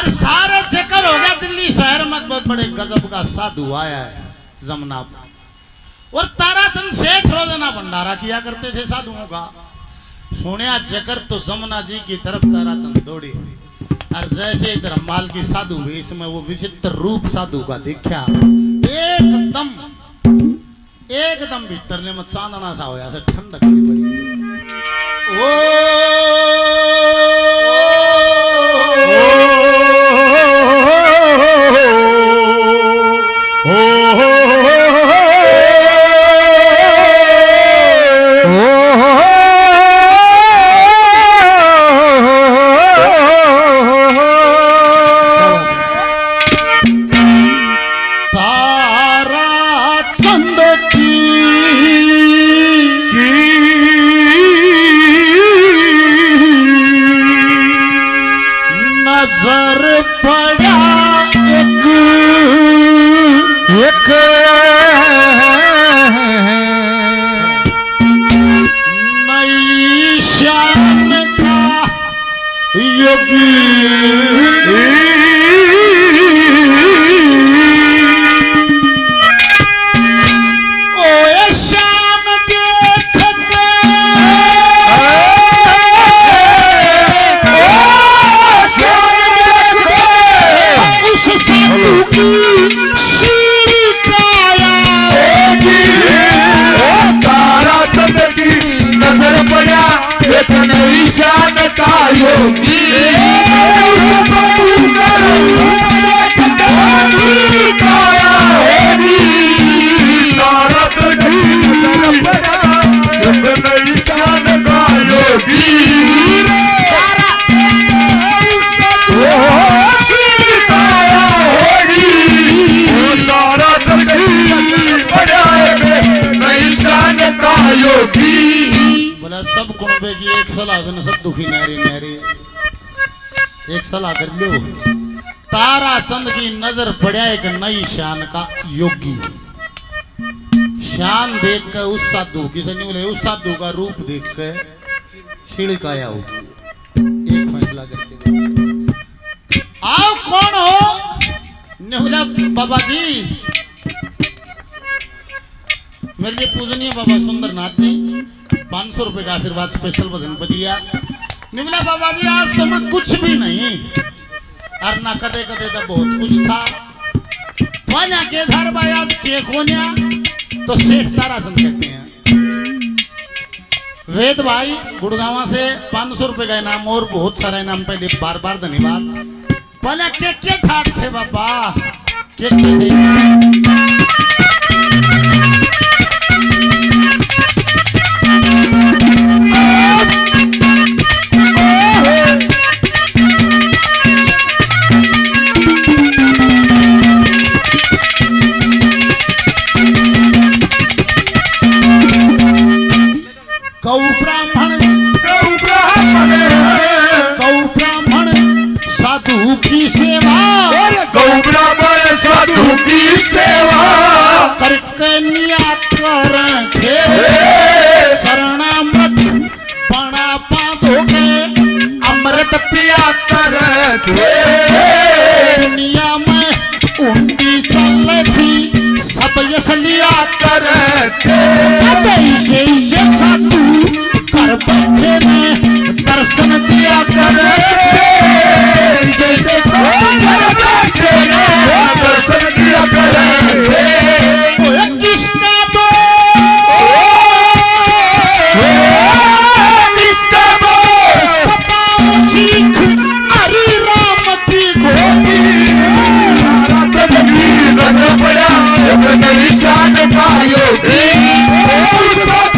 और सारे चक्कर हो गया दिल्ली शहर में बड़े गजब का साधु आया है जमुना पर। और ताराचंद सेठ रोजाना भंडारा किया करते थे साधुओं का। सुनिया चक्कर तो जमुना जी की तरफ ताराचंद दौड़ी और जैसे इधर माल की साधु वेश में वो विचित्र रूप साधु का देखा एकदम भीतर में चांदना सा होया ठंडक सी पड़ी। नजर पड़ा एक नई शान का योगी। बोला सब गुण की एक सलाह सब दुखी नारी नारी एक सलाह कर लो। ताराचंद की नजर पड़ा एक नई शान का योगी। शान देख कर उस साधु की बोले उस साधु का रूप देख कर छिड़काया होगी। एक फैसला करके आओ कौन हो ने बोला बाबा जी मेरे लिए पूजनीय बाबा सुंदरनाथ जी 500 रुपए का आशीर्वाद स्पेशल भजन पर दिया। निमला बाबा जी आज तो मैं कुछ भी नहीं और ना कदे कदे तो बहुत कुछ था। वान्या के धार भाई आज के कोन्या तो शेख ताराचंद कहते हैं। वेद भाई गुड़गांव से 500 रुपए का इनाम और बहुत सारा इनाम पे दे बार बार धन्यवाद। पहले के ठाट थे बाबा के थे। गौ ब्राह्मण साधु की सेवा गौ ब्राह्मण साधु की सेवा करकनिया कर शरणामृत पणा पाधो के अमृत पिया कर दुनिया में उंडी चल थी सब यश लिया कर से साधु कर बैठे में दर्शन दिया कर दर्शन दिया कर किसका दो किसका दो सीख हरि राम की गोदी। नजर पड़ा नई शान का योगी रूप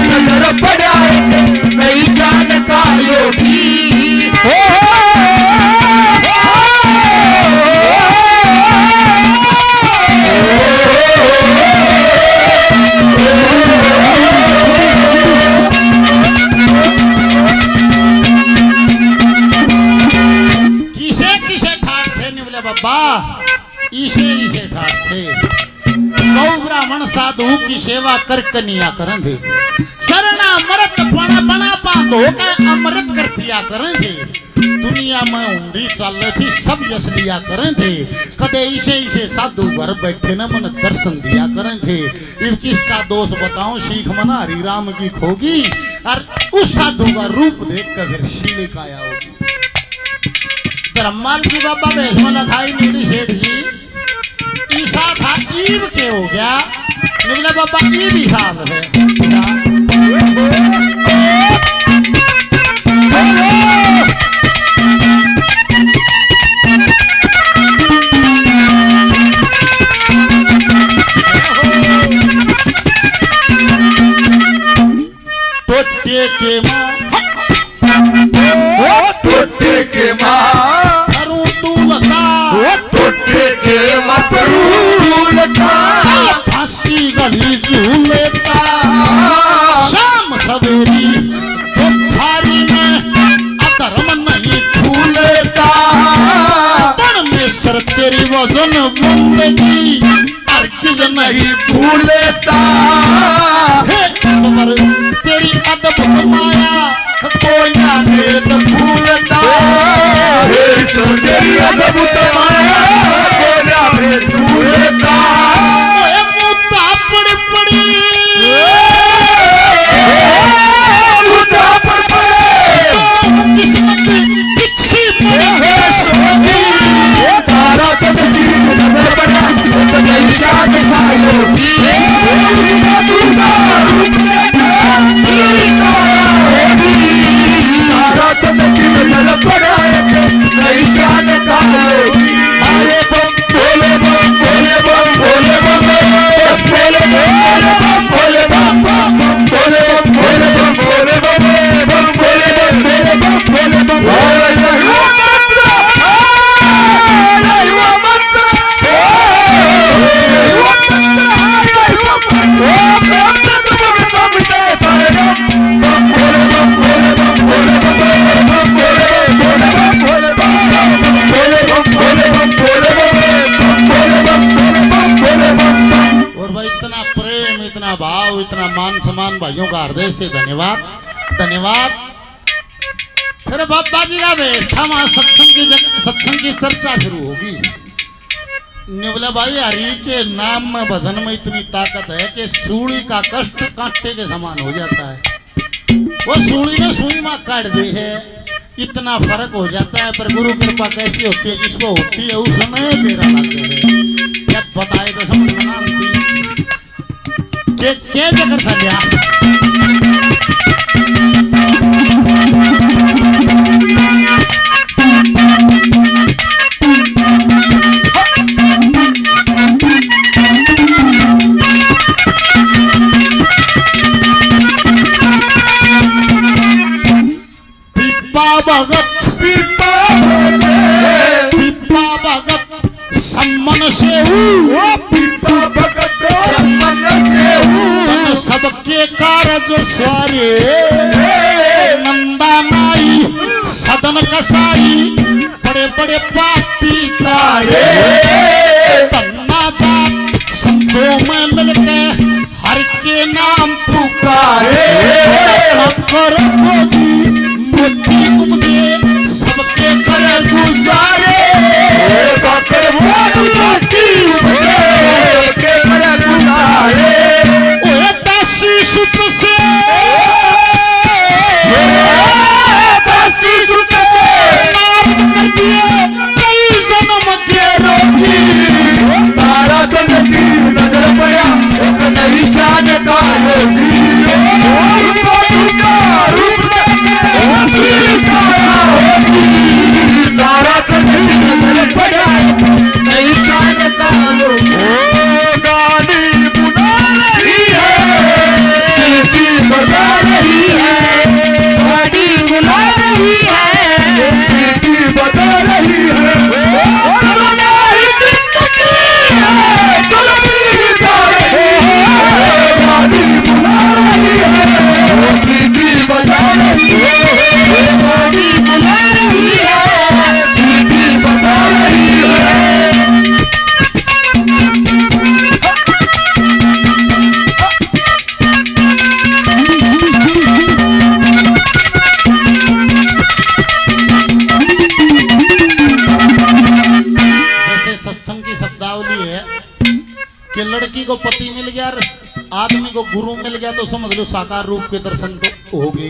नजर पड़ा नई शान का योगी। इसे ठाक थे। गौ ब्राह्मण साधु की सेवा कर कनिया करन थे शरणा मरत पण धोकर अमृत कर पिया करे थे। दुनिया में ऊंधी चल रही थी, सब यश लिया करे थे। कदे इसे इसे साधु घर बैठे न मन दर्शन दिया करे थे। इब किसका दोष बताऊं, सीख मना हरी राम की खोगी, और उस साधु का रूप देख कर फिर शीले काया होगी। धर्माल जी बाबा भेषमला खाई नीड़ी सेठ जी ईसा था, ईब के हो गया निकले बाबा, ईब ईसा है। टोटे के माँ, टोटे के माँ करूँ टूलता, टोटे के माँ टूलता, फांसी गली झूलेता, शाम सवेरी तो थारी में अधर्म नहीं भूलेता। परमेश्वर तेरी वजन बंदगी और किस नहीं भूलेता। हे ईश्वर तेरी अद्भुत माया कोई ना भेद भूलता। हे ईश्वर तेरी अद्भुत माया कोई ना भेद भूलता। ओए मुद्दा पड़ी पड़ी, मुद्दा पड़ पड़े, तो किस्मत किसी पड़ी सोगी। तारा चमकी नजर बना तो नई शान दिखायो। दुर्गा रूप देखा सीता होगी। तारा चमकी नजर बना नई शान दिखायो। अरे बम भोले बम भोले बम भोले बम भोले बम भोले बम भोले बम भोले बम भोले बम भोले बम भोले बम भोले बम। और भाई इतना प्रेम, इतना भाव, इतना मान सम्मान भाइयों का हृदय से धन्यवाद, धन्यवाद। फिर बाबा जी का वेश था, वहां सत्संग की चर्चा शुरू होगी। निवला भाई हरि के नाम में भजन में इतनी ताकत है कि सूली का कष्ट कांटे के समान हो जाता है। वो सूली में सुई में काट दी है, इतना फर्क हो जाता है। पर गुरु कृपा कैसी होती है, जिसको होती है उस समय मेरा लागू है। क्या बताए तो समझ में ना आती के जगह सजा। भगत सम्मन से सबके कारज सारे। नंदा नाई सदन कसाई बड़े बड़े पापी तारे। तन्ना जात संतों में मिलके हर के नाम पुकारे। कर बुद्धि उपजे सबके करे गुजारे। सुत से नारद कर दिए कई जन्म के रोगी। तारा चमकी नजर पड़ा एक नई शान का योगी। रूप लड़की को पति मिल गया, आदमी को गुरु मिल गया, तो समझ लो साकार रूप के दर्शन तो हो गए,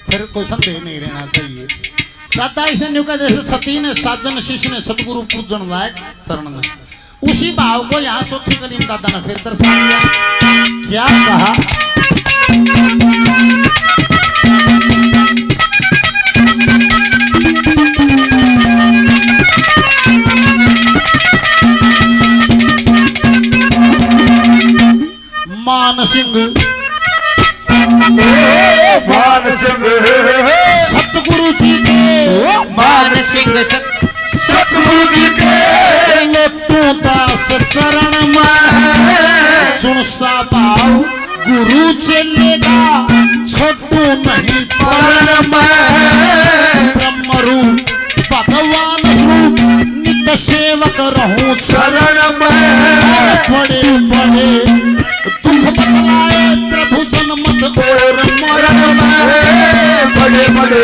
फिर कोई संदेह नहीं रहना चाहिए। दादा इसने न्यू का जैसे सती ने साजन शिष्य ने सतगुरु पूजन लायक शरण में, उसी भाव को यहाँ चौथी कली में दादा ने फिर दर्शा दिया। क्या कहा? मान सिंह सतगुरु जी के, मान सिंह सतगुरु जी के लोटू दास चरण में सुनसा भाव गुरु चलेगा छोटू नहीं परण में, ब्रह्म रूप भगवान स्वरूप नित्य सेवक रहूं शरण में, बड़े बड़े दुख बतलाए प्रभु जन्मत और मरण में, बड़े बड़े